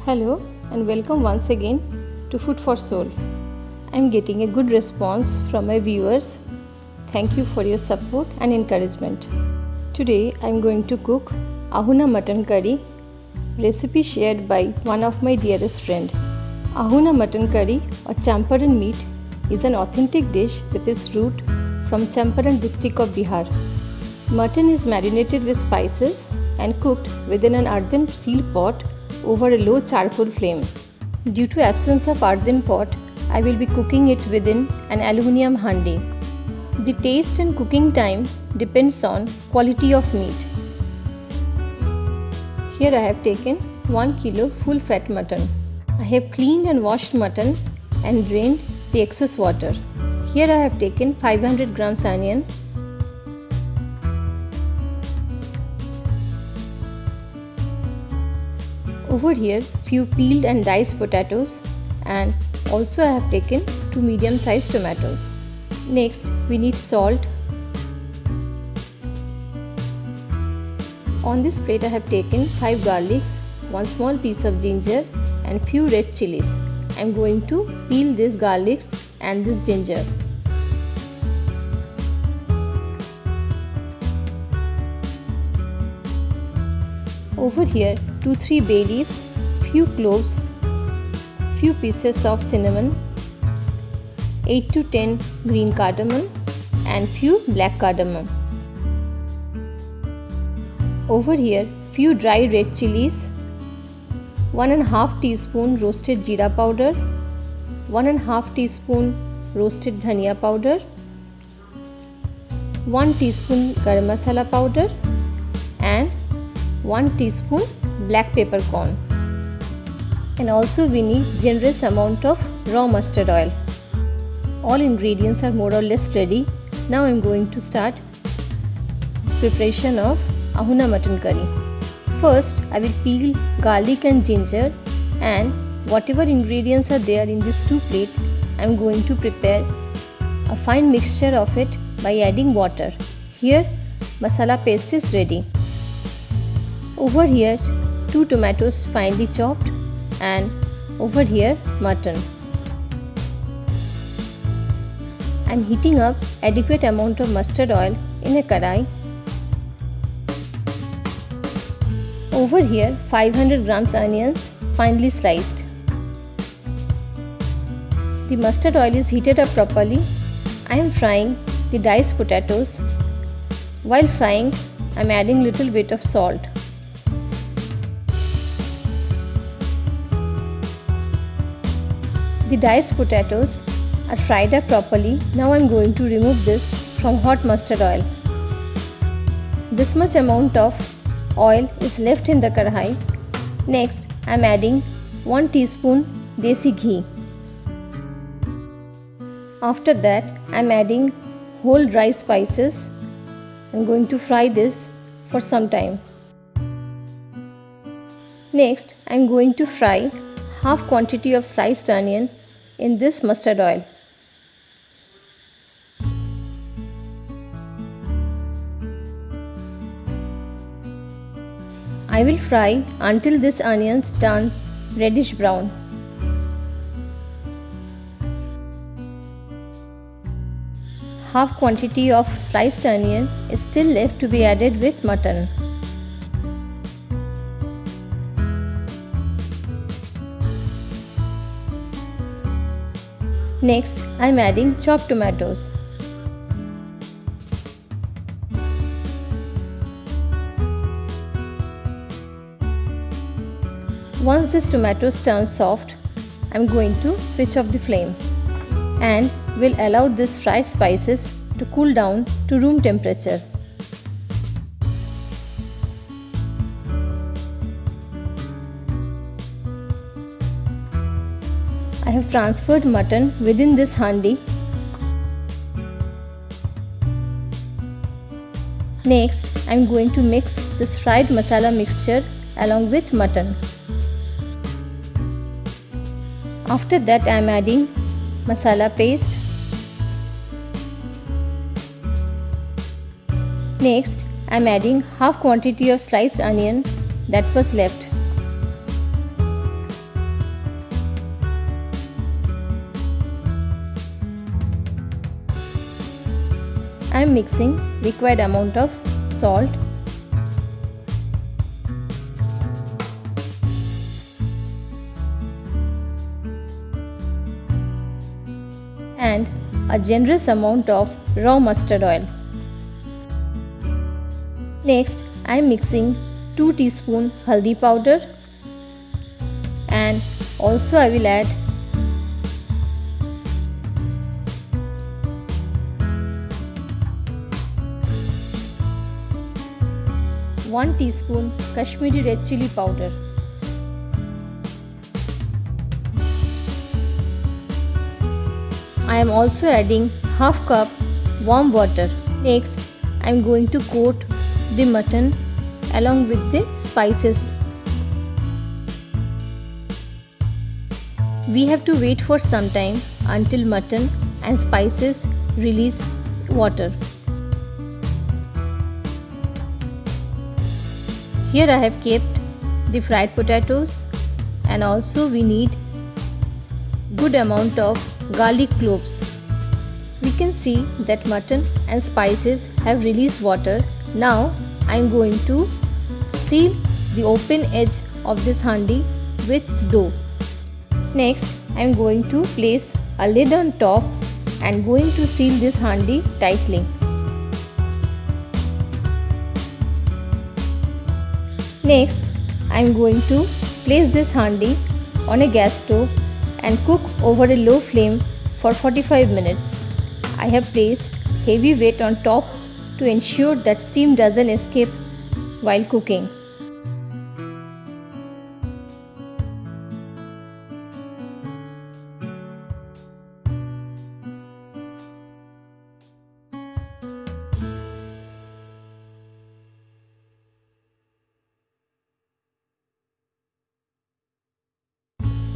Hello and welcome once again to Food for Soul. I am getting a good response from my viewers. Thank you for your support and encouragement. Today I am going to cook Ahuna mutton curry, recipe shared by one of my dearest friend. Ahuna mutton curry or Champaran meat is an authentic dish with its root from Champaran district of Bihar. Mutton is marinated with spices and cooked within an earthen steel pot over a low charcoal flame. Due to absence of earthen pot, I will be cooking it within an aluminium handi. The taste and cooking time depends on quality of meat. Here I have taken 1 kilo full fat mutton. I have cleaned and washed mutton and drained the excess water. Here I have taken 500 grams onion, over here few peeled and diced potatoes, and also I have taken 2 medium sized tomatoes. Next we need salt. On this plate I have taken 5 garlics, 1 small piece of ginger and few red chilies. I am going to peel these garlics and this ginger. Over here 2-3 bay leaves, few cloves, few pieces of cinnamon, 8 to 10 green cardamom and few black cardamom. Over here few dry red chilies, 1.5 teaspoon roasted jeera powder, 1.5 teaspoon roasted dhania powder, 1 teaspoon garam masala powder and 1 teaspoon black peppercorn. And also we need generous amount of raw mustard oil. All ingredients are more or less ready. Now I am going to start preparation of Ahuna mutton curry. First I will peel garlic and ginger, and whatever ingredients are there in this 2 plate, I am going to prepare a fine mixture of it by adding water. Here masala paste is ready. Over here 2 tomatoes finely chopped, and over here mutton. I am heating up adequate amount of mustard oil in a karai. Over here 500 grams onions finely sliced. The mustard oil is heated up properly. I am frying the diced potatoes. While frying I am adding little bit of salt. The diced potatoes are fried up properly. Now I am going to remove this from hot mustard oil. This much amount of oil is left in the kadhai. Next I am adding 1 teaspoon desi ghee. After that I am adding whole dry spices. I am going to fry this for some time. Next I am going to fry half quantity of sliced onion in this mustard oil. I will fry until this onions turn reddish brown. Half quantity of sliced onion is still left to be added with mutton. Next I am adding chopped tomatoes. Once this tomatoes turn soft, I am going to switch off the flame and will allow this fried spices to cool down to room temperature. I have transferred mutton within this handi. Next I am going to mix this fried masala mixture along with mutton. After that I am adding masala paste. Next I am adding half quantity of sliced onion that was left. I am mixing required amount of salt and a generous amount of raw mustard oil. Next, I am mixing 2 teaspoon haldi powder and also I will add 1 teaspoon Kashmiri red chili powder. I am also adding half cup warm water. Next, I am going to coat the mutton along with the spices. We have to wait for some time until mutton and spices release water. Here I have kept the fried potatoes and also we need good amount of garlic cloves. We can see that mutton and spices have released water. Now I am going to seal the open edge of this handi with dough. Next I am going to place a lid on top and going to seal this handi tightly. Next, I am going to place this handi on a gas stove and cook over a low flame for 45 minutes. I have placed heavy weight on top to ensure that steam doesn't escape while cooking.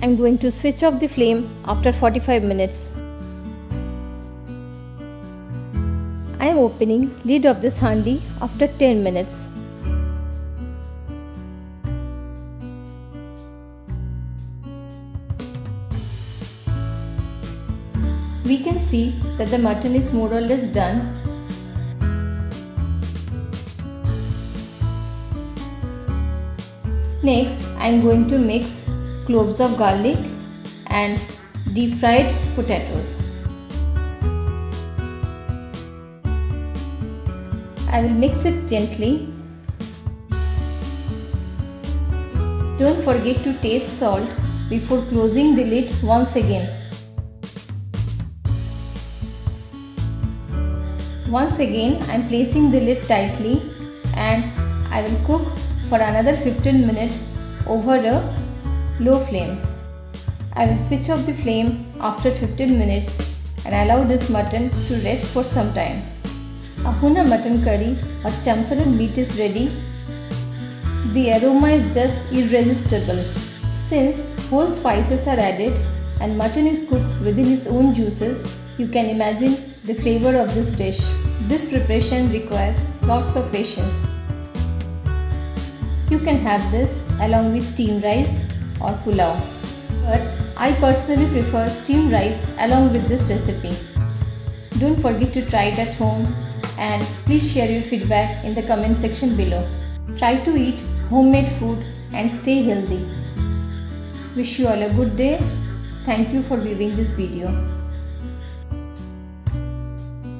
I am going to switch off the flame after 45 minutes. I am opening lid of this handi after 10 minutes. We can see that the mutton is more or less done. Next, I am going to mix cloves of garlic and deep fried potatoes. I will mix it gently. Don't forget to taste salt before closing the lid once again. Once again I am placing the lid tightly and I will cook for another 15 minutes over a low flame. I will switch off the flame after 15 minutes and allow this mutton to rest for some time. A Huna mutton curry or champaran meat is ready. The aroma is just irresistible. Since whole spices are added and mutton is cooked within its own juices, you can imagine the flavor of this dish. This preparation requires lots of patience. You can have this along with steamed rice or pulao, but I personally prefer steamed rice along with this recipe. Don't forget to try it at home and please share your feedback in the comment section below. Try to eat homemade food and stay healthy. Wish you all a good day. Thank you for viewing this video.